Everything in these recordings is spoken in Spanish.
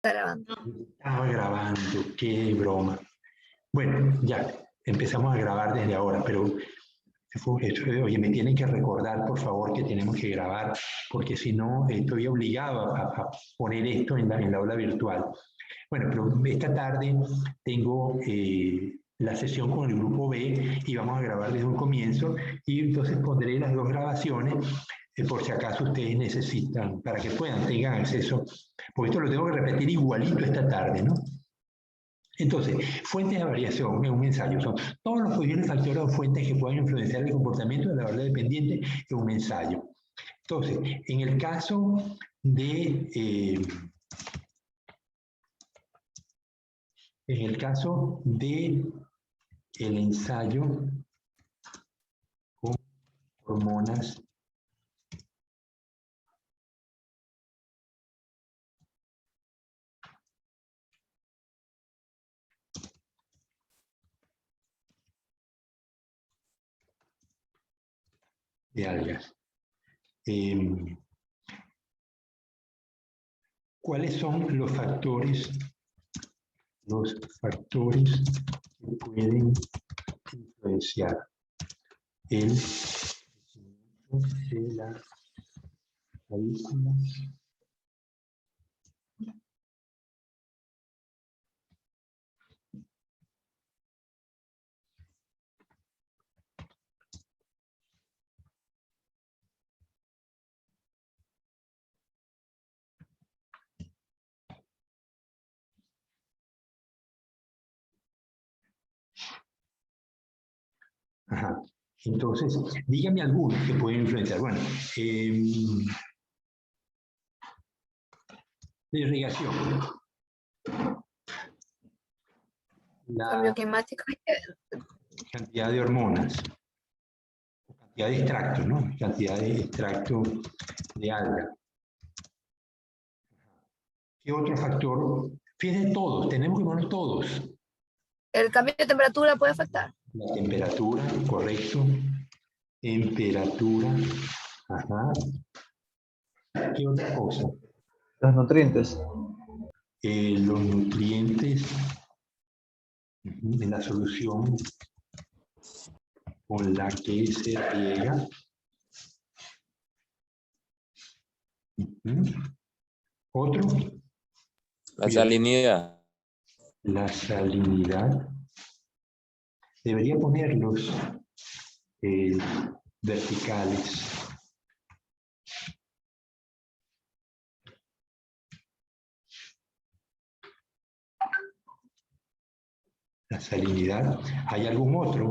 Está grabando. Estaba grabando, qué broma. Bueno, ya, empezamos a grabar desde ahora, pero oye, me tienen que recordar, por favor, que tenemos que grabar, porque si no, estoy obligado a poner esto en la aula virtual. Bueno, pero esta tarde tengo la sesión con el grupo B y vamos a grabar desde un comienzo y entonces pondré las dos grabaciones por si acaso ustedes necesitan, para que tengan acceso, porque esto lo tengo que repetir igualito esta tarde, ¿no? Entonces, fuentes de variación en un ensayo son todos los posibles factores o fuentes que puedan influenciar el comportamiento de la variable dependiente en un ensayo. Entonces, en el caso de el ensayo con hormonas de algas. ¿Cuáles son los factores que pueden influenciar el crecimiento de la radícula? Ajá. Entonces, dígame algunos que pueden influenciar. Bueno, de irrigación. La Cambio climático. cantidad de hormonas, cantidad de extractos, ¿no? Cantidad de extracto de alga. ¿Qué otro factor? Fíjense todos, tenemos que poner todos. ¿El cambio de temperatura puede afectar? La temperatura, correcto. Temperatura. Ajá. ¿Qué otra cosa? Los nutrientes. Los nutrientes en la solución con la que se riega. Otro. La salinidad. La salinidad. Debería ponerlos verticales. La salinidad. ¿Hay algún otro?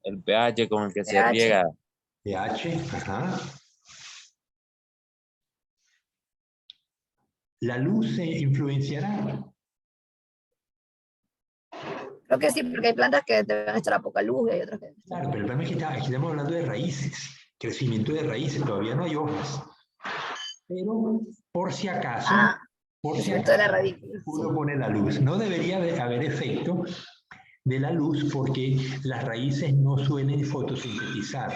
El pH con el que se pH. riega. pH, ajá. ¿La luz se influenciará? Creo que sí, porque hay plantas que deben estar a poca luz y hay otras que... Claro, pero el problema es que aquí estamos hablando de raíces, crecimiento de raíces, todavía no hay hojas. Pero por si acaso, crecimiento de la radícula. uno Sí. pone la luz. No debería haber efecto de la luz porque las raíces no suelen fotosintetizar.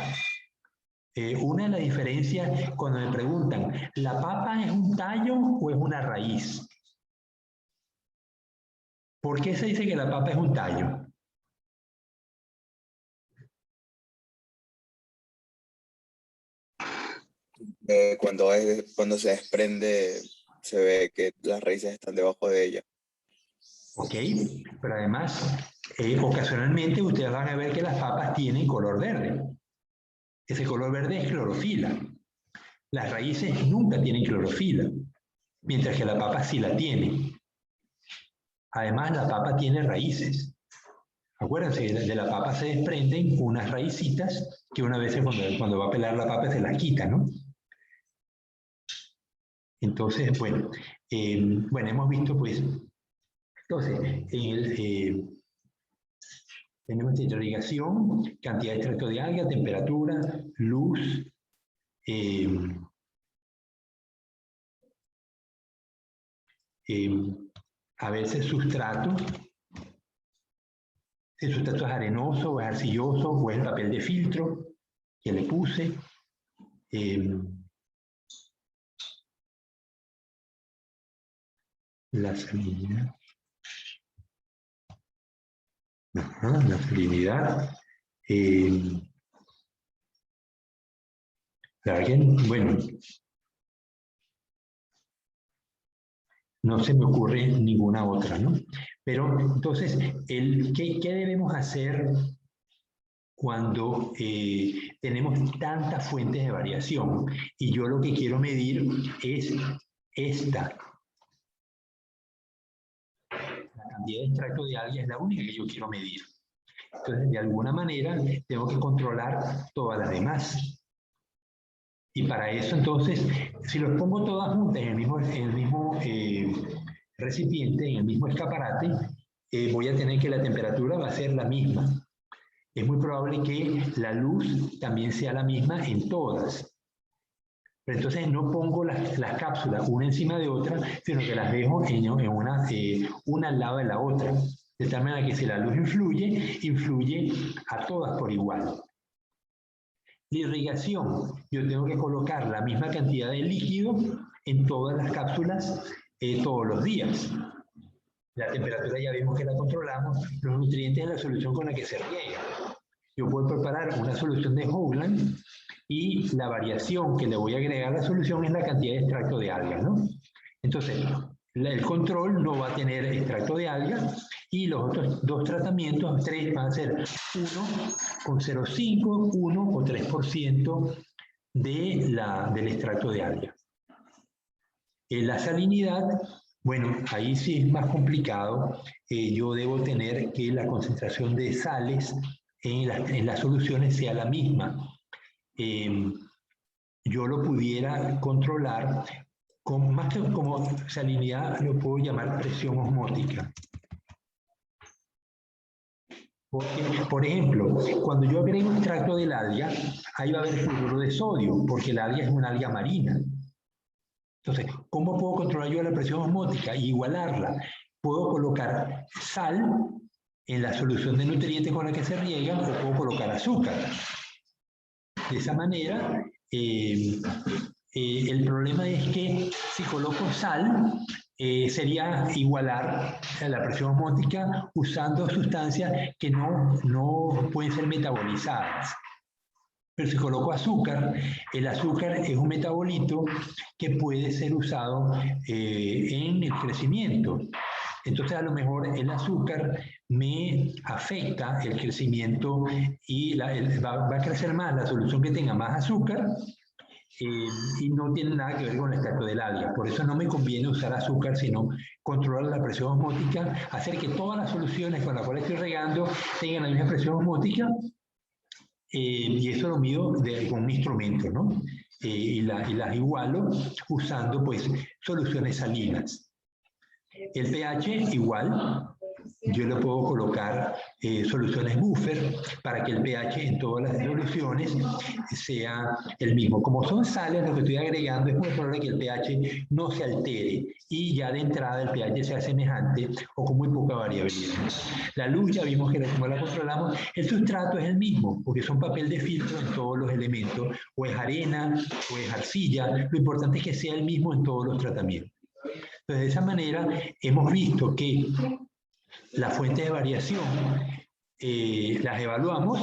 Una de las diferencias cuando me preguntan, ¿la papa es un tallo o es una raíz? ¿Por qué se dice que la papa es un tallo? Cuando se desprende, se ve que las raíces están debajo de ella. Ok, pero además, ocasionalmente ustedes van a ver que las papas tienen color verde. Ese color verde es clorofila. Las raíces nunca tienen clorofila, mientras que la papa sí la tiene. Además, la papa tiene raíces. Acuérdense, de la papa se desprenden unas raícitas que una vez cuando va a pelar la papa se las quita, ¿no? Entonces, bueno, hemos visto pues, entonces, tenemos irrigación, cantidad de extracto de alga, temperatura, luz, a veces sustrato. El sustrato es arenoso, o es arcilloso, o es el papel de filtro que le puse. la salinidad. Ajá, la salinidad. Bueno, no se me ocurre ninguna otra, ¿no? Pero entonces, ¿qué debemos hacer cuando tenemos tantas fuentes de variación? Y yo lo que quiero medir es esta. La cantidad de extracto de alga es la única que yo quiero medir. Entonces, de alguna manera, tengo que controlar todas las demás. Y para eso, entonces, si los pongo todas juntas en el mismo recipiente, en el mismo escaparate, voy a tener que la temperatura va a ser la misma. Es muy probable que la luz también sea la misma en todas. Pero entonces no pongo las cápsulas una encima de otra, sino que las dejo en una al lado de la otra. De tal manera que si la luz influye a todas por igual. La irrigación, yo tengo que colocar la misma cantidad de líquido en todas las cápsulas todos los días. La temperatura ya vimos que la controlamos, los nutrientes en la solución con la que se riega. Yo puedo preparar una solución de Hoagland y la variación que le voy a agregar a la solución es la cantidad de extracto de algas, ¿no? Entonces, el control no va a tener extracto de algas y los otros dos tratamientos, 3, van a ser 1 con 0,5, 1 o 3% del extracto de algas. La salinidad, bueno, ahí sí es más complicado. Yo debo tener que la concentración de sales en las soluciones sea la misma. Yo lo pudiera controlar más que como salinidad, lo puedo llamar presión osmótica. Porque, por ejemplo, cuando yo agrego extracto del alga, ahí va a haber fluoruro de sodio, porque el alga es una alga marina. Entonces, ¿cómo puedo controlar yo la presión osmótica y igualarla? Puedo colocar sal en la solución de nutrientes con la que se riega, o puedo colocar azúcar. De esa manera, el problema es que si coloco sal, sería igualar la presión osmótica usando sustancias que no pueden ser metabolizadas. Pero si coloco azúcar, el azúcar es un metabolito que puede ser usado en el crecimiento. Entonces, a lo mejor el azúcar me afecta el crecimiento y va a crecer más la solución que tenga más azúcar y no tiene nada que ver con el extracto del alga. Por eso no me conviene usar azúcar, sino controlar la presión osmótica, hacer que todas las soluciones con las cuales estoy regando tengan la misma presión osmótica. Y eso lo mido con un instrumento, ¿no? Y las igualo usando, pues, soluciones salinas. El pH igual, yo le puedo colocar soluciones buffer para que el pH en todas las soluciones sea el mismo. Como son sales, lo que estoy agregando es muy probable que el pH no se altere y ya de entrada el pH sea semejante o con muy poca variabilidad. La luz ya vimos que como la controlamos, el sustrato es el mismo porque son papel de filtro en todos los elementos, o es arena o es arcilla, lo importante es que sea el mismo en todos los tratamientos. Entonces, de esa manera hemos visto que las fuentes de variación las evaluamos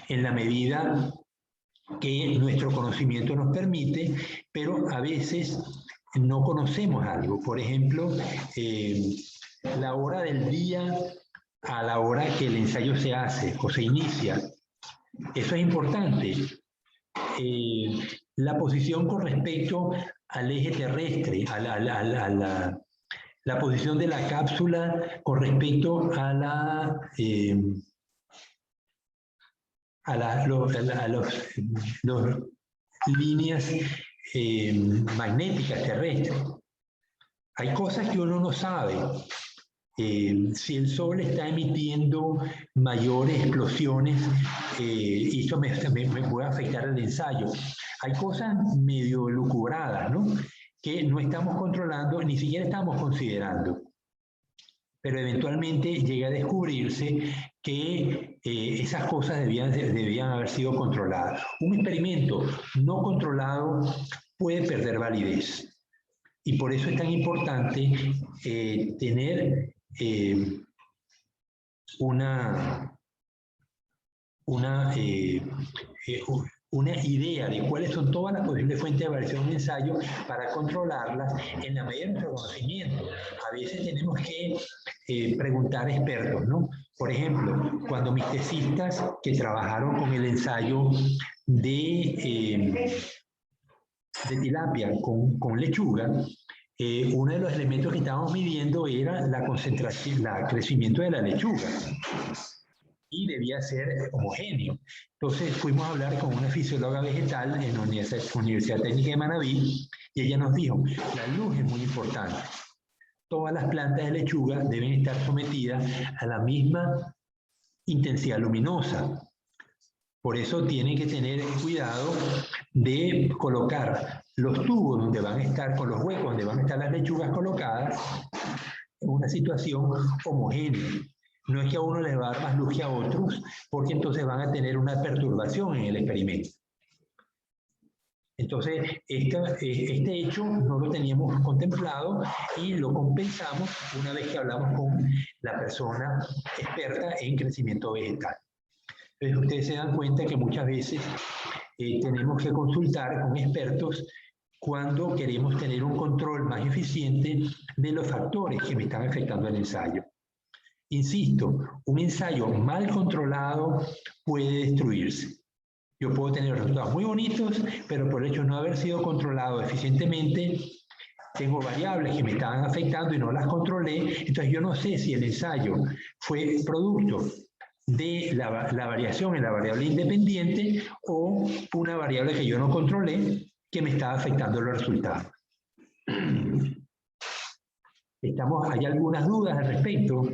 en la medida que nuestro conocimiento nos permite, pero a veces no conocemos algo. Por ejemplo, la hora del día a la hora que el ensayo se hace o se inicia. Eso es importante. La posición con respecto al eje terrestre, la posición de la cápsula con respecto a las líneas magnéticas terrestres. Hay cosas que uno no sabe. Si el Sol está emitiendo mayores explosiones, y eso me puede afectar el ensayo. Hay cosas medio lucubradas, ¿no?, que no estamos controlando, ni siquiera estamos considerando. Pero eventualmente llega a descubrirse que esas cosas debían haber sido controladas. Un experimento no controlado puede perder validez. Y por eso es tan importante tener una idea de cuáles son todas las posibles fuentes de variación de un ensayo para controlarlas en la medida de nuestro conocimiento. A veces tenemos que preguntar a expertos, ¿no? Por ejemplo, cuando mis tesistas que trabajaron con el ensayo de tilapia con lechuga, uno de los elementos que estábamos midiendo era la concentración, el crecimiento de la lechuga. Y debía ser homogéneo. Entonces fuimos a hablar con una fisióloga vegetal en la Universidad Técnica de Manabí y ella nos dijo, la luz es muy importante. Todas las plantas de lechuga deben estar sometidas a la misma intensidad luminosa. Por eso tienen que tener cuidado de colocar los tubos donde van a estar, con los huecos donde van a estar las lechugas colocadas, en una situación homogénea. No es que a uno les va a dar más luz que a otros, porque entonces van a tener una perturbación en el experimento. Entonces, este hecho no lo teníamos contemplado y lo compensamos una vez que hablamos con la persona experta en crecimiento vegetal. Entonces, ustedes se dan cuenta que muchas veces tenemos que consultar con expertos cuando queremos tener un control más eficiente de los factores que me están afectando el ensayo. Insisto, un ensayo mal controlado puede destruirse. Yo puedo tener resultados muy bonitos, pero por el hecho de no haber sido controlado eficientemente, tengo variables que me estaban afectando y no las controlé, entonces yo no sé si el ensayo fue producto de la variación en la variable independiente o una variable que yo no controlé que me estaba afectando los resultados. ¿Hay algunas dudas al respecto?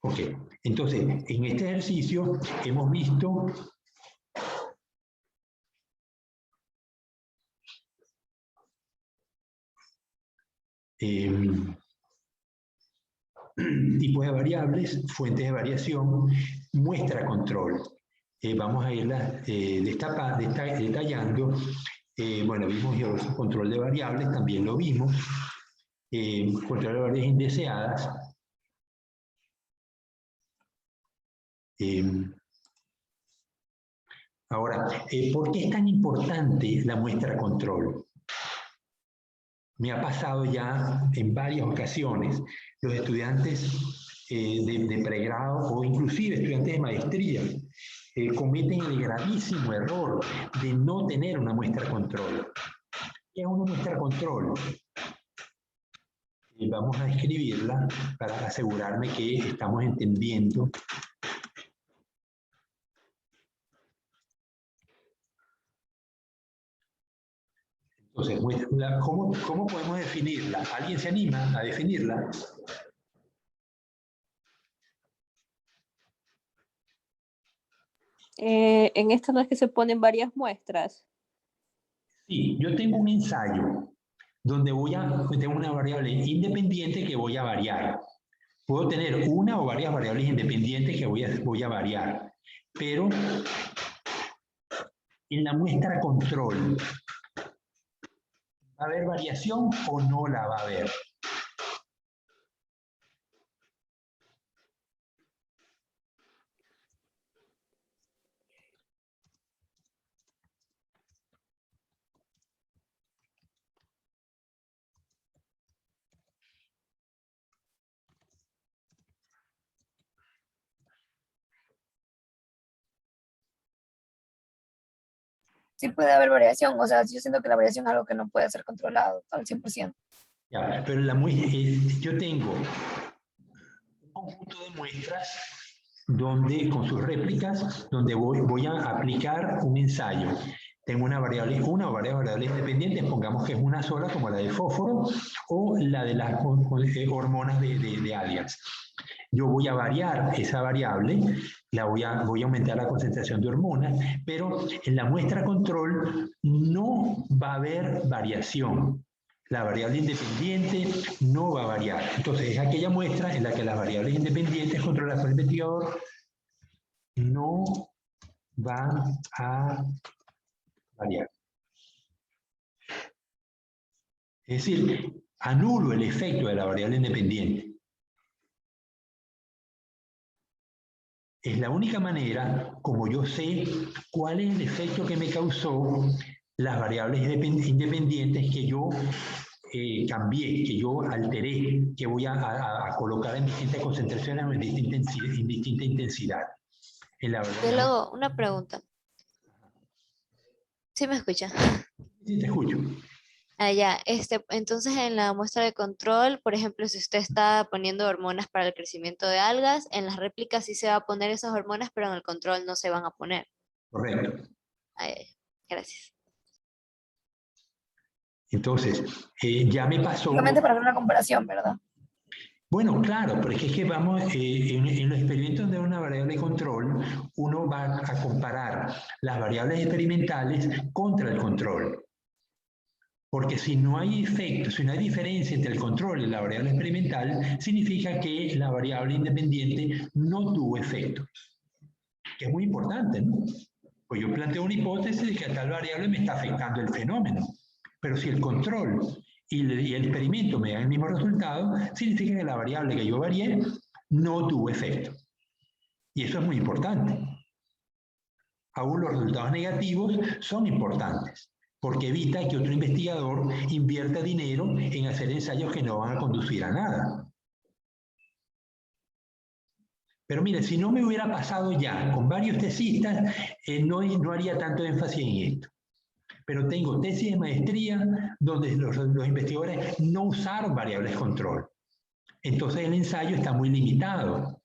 Ok, entonces, en este ejercicio hemos visto tipos de variables, fuentes de variación, muestra control. Vamos a irlas detallando. Bueno, vimos control de variables, también lo vimos. Control de variables indeseadas. Ahora, ¿por qué es tan importante la muestra control? Me ha pasado ya en varias ocasiones. Los estudiantes de pregrado o inclusive estudiantes de maestría cometen el gravísimo error de no tener una muestra control. ¿Qué es una muestra control? Vamos a escribirla para asegurarme que estamos entendiendo. Entonces, ¿cómo podemos definirla? ¿Alguien se anima a definirla? En esta no es que se ponen varias muestras. Sí, yo tengo un ensayo donde tengo una variable independiente que voy a variar. Puedo tener una o varias variables independientes que voy a variar, pero en la muestra control, ¿va a haber variación o no la va a haber? Sí puede haber variación, o sea, yo siento que la variación es algo que no puede ser controlado al 100%. Ya, pero yo tengo un conjunto de muestras con sus réplicas, donde voy a aplicar un ensayo. Tengo una o varias variables independientes, pongamos que es una sola, como la del fósforo, o la de las hormonas de algas. Yo voy a variar esa variable, voy a aumentar la concentración de hormonas, pero en la muestra control no va a haber variación. La variable independiente no va a variar. Entonces, es aquella muestra en la que las variables independientes controladas por el investigador no van a variar. Es decir, anulo el efecto de la variable independiente. Es la única manera como yo sé cuál es el efecto que me causó las variables independientes que yo cambié, que yo alteré, que voy a colocar en distintas concentraciones o en distinta intensidad. Biólogo, una pregunta. ¿Sí me escucha? Sí, te escucho. Ya, entonces en la muestra de control, por ejemplo, si usted está poniendo hormonas para el crecimiento de algas, en las réplicas sí se va a poner esas hormonas, pero en el control no se van a poner. Correcto. Gracias. Entonces, ya me pasó... Solamente para hacer una comparación, ¿verdad? Bueno, claro, porque es que vamos, en los experimentos de una variable de control, uno va a comparar las variables experimentales contra el control. Porque si no hay efecto, si no hay diferencia entre el control y la variable experimental, significa que la variable independiente no tuvo efecto. Que es muy importante, ¿no? Pues yo planteo una hipótesis de que a tal variable me está afectando el fenómeno. Pero si el control y el experimento me dan el mismo resultado, significa que la variable que yo varié no tuvo efecto. Y eso es muy importante. Aún los resultados negativos son importantes, porque evita que otro investigador invierta dinero en hacer ensayos que no van a conducir a nada. Pero mire, si no me hubiera pasado ya con varios tesistas, no haría tanto énfasis en esto. Pero tengo tesis de maestría donde los investigadores no usaron variables control. Entonces el ensayo está muy limitado.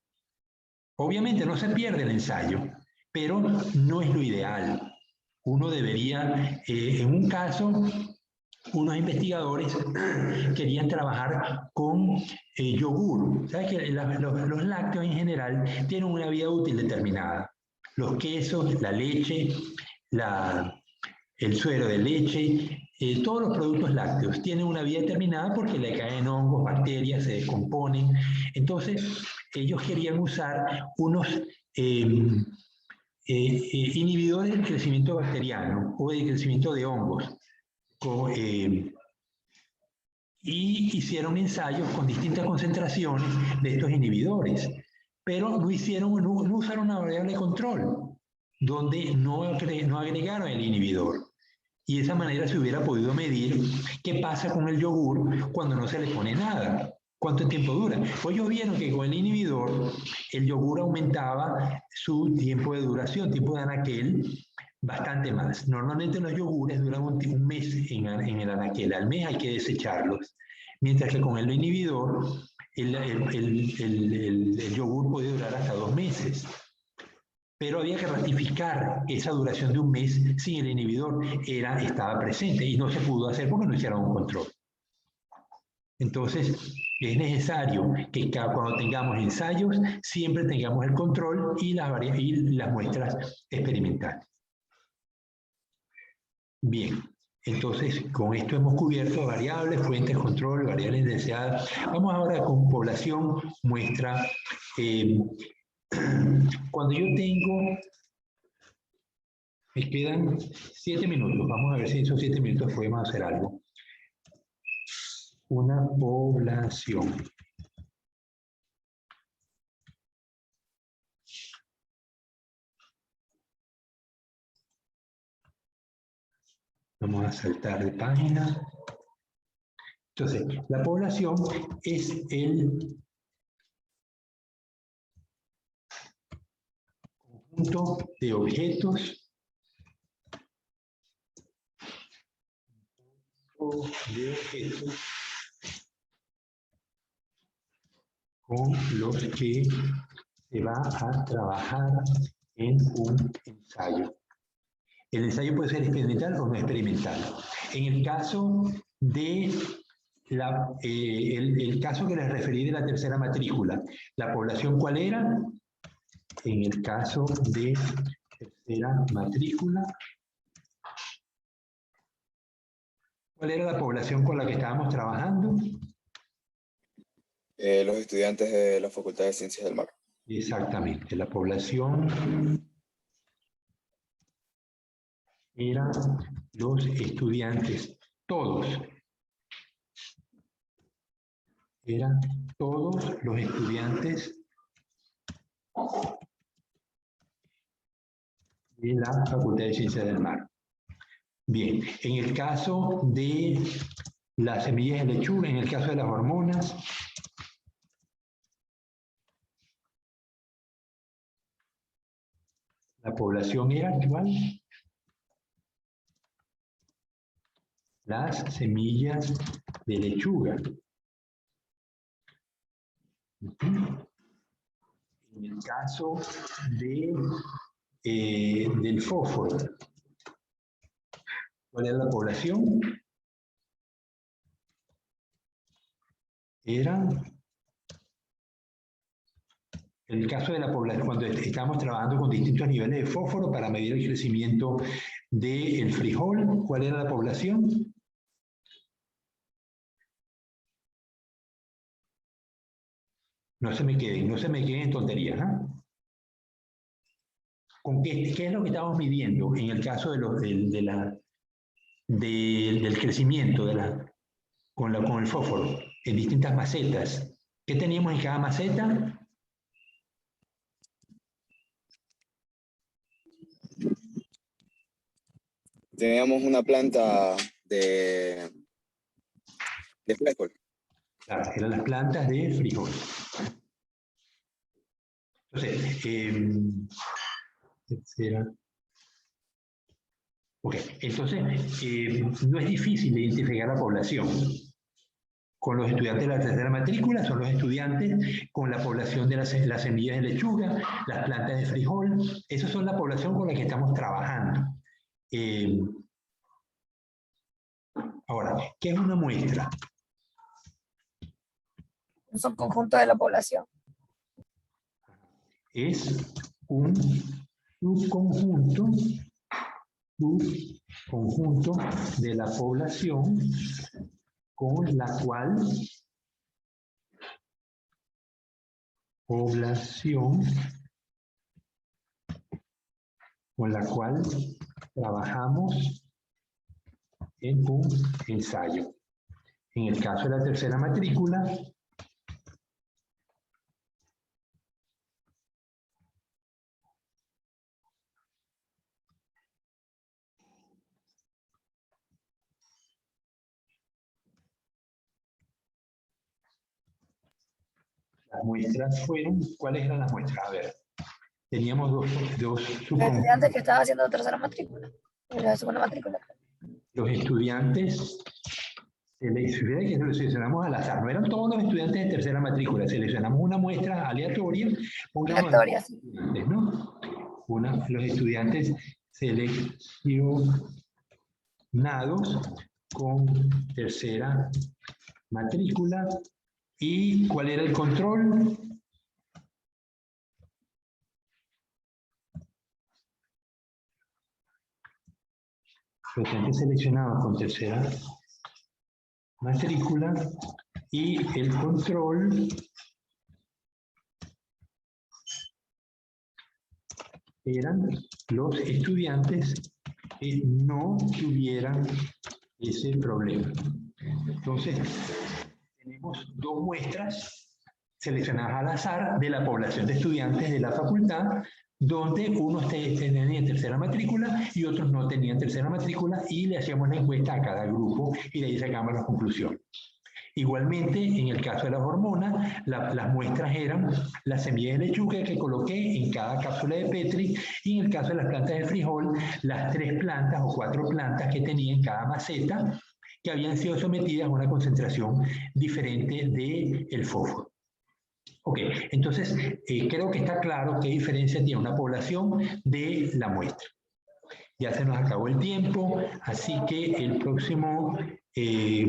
Obviamente no se pierde el ensayo, pero no es lo ideal. Uno debería, en un caso, unos investigadores querían trabajar con yogur. ¿Sabes que los lácteos en general tienen una vida útil determinada? Los quesos, la leche, el suero de leche, todos los productos lácteos tienen una vida determinada porque le caen hongos, bacterias, se descomponen. Entonces, ellos querían usar unos inhibidores del crecimiento bacteriano o del crecimiento de hongos. Y hicieron ensayos con distintas concentraciones de estos inhibidores, pero no usaron una variable de control, donde no agregaron el inhibidor. Y de esa manera se hubiera podido medir qué pasa con el yogur cuando no se le pone nada. ¿Cuánto tiempo dura? Pues ellos vieron que con el inhibidor el yogur aumentaba su tiempo de duración, tiempo de anaquel, bastante más. Normalmente los yogures duran un mes en el anaquel. Al mes hay que desecharlos. Mientras que con el inhibidor el yogur puede durar hasta 2 meses. Pero había que ratificar esa duración de un mes sin el inhibidor. Estaba presente y no se pudo hacer porque no hicieron un control. Entonces, es necesario que cuando tengamos ensayos, siempre tengamos el control y las muestras experimentales. Bien, entonces con esto hemos cubierto variables, fuentes, control, variables indeseadas. Vamos ahora con población, muestra. Cuando yo tengo, me quedan 7 minutos, vamos a ver si en esos 7 minutos podemos hacer algo. Una población. Vamos a saltar de página. Entonces, la población es el conjunto de objetos con los que se va a trabajar en un ensayo. El ensayo puede ser experimental o no experimental. En el caso de el caso que les referí de la tercera matrícula, ¿la población cuál era? En el caso de tercera matrícula, ¿cuál era la población con la que estábamos trabajando? Los estudiantes de la Facultad de Ciencias del Mar. Exactamente, la población eran los estudiantes, todos. Eran todos los estudiantes de la Facultad de Ciencias del Mar. Bien, en el caso de las semillas de lechuga, en el caso de las hormonas, la población era actual. Las semillas de lechuga. En el caso de, del fósforo, ¿cuál era la población? Era, en el caso de la población, cuando estamos trabajando con distintos niveles de fósforo para medir el crecimiento del frijol, ¿cuál era la población? No se me queden en tonterías, ¿eh? ¿Con qué es lo que estamos midiendo en el caso de del crecimiento con el fósforo en distintas macetas? ¿Qué teníamos en cada maceta? Teníamos una planta de frijol. Claro, eran las plantas de frijol. Entonces, no es difícil identificar la población. Con los estudiantes de la tercera matrícula son los estudiantes con la población de las semillas de lechuga, las plantas de frijol. Esas son la población con la que estamos trabajando. Ahora, ¿qué es una muestra? Es un conjunto de la población. Es un subconjunto de la población con la cual trabajamos en un ensayo. En el caso de la tercera matrícula, las muestras fueron, ¿cuáles eran las muestras? A ver, teníamos dos Los subconjuntos. estudiantes que estaban haciendo tercera matrícula. Y la segunda matrícula. Los estudiantes, seleccionamos al azar, no eran todos los estudiantes de tercera matrícula, seleccionamos una muestra aleatoria, Aleatoria, sí. ¿no? Los estudiantes seleccionados con tercera matrícula. ¿Y cuál era el control? Estudiantes seleccionados con tercera matrícula y el control eran los estudiantes que no tuvieran ese problema. Entonces, tenemos dos muestras seleccionadas al azar de la población de estudiantes de la facultad, donde unos tenían tercera matrícula y otros no tenían tercera matrícula, y le hacíamos la encuesta a cada grupo y de ahí sacamos las conclusiones. Igualmente, en el caso de las hormonas, las muestras eran las semillas de lechuga que coloqué en cada cápsula de Petri, y en el caso de las plantas de frijol, las 3 plantas o 4 plantas que tenía en cada maceta, que habían sido sometidas a una concentración diferente del fósforo. Ok, entonces creo que está claro qué diferencia tiene una población de la muestra. Ya se nos acabó el tiempo, así que el próximo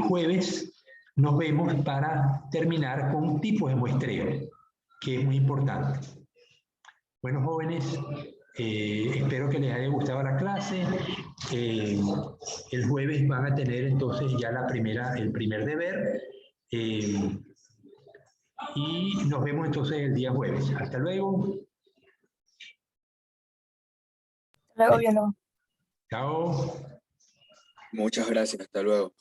jueves nos vemos para terminar con un tipo de muestreo, que es muy importante. Bueno, jóvenes, espero que les haya gustado la clase. El jueves van a tener entonces ya el primer deber. Y nos vemos entonces el día jueves. Hasta luego. Luego, biólogo. Chao. Muchas gracias, hasta luego.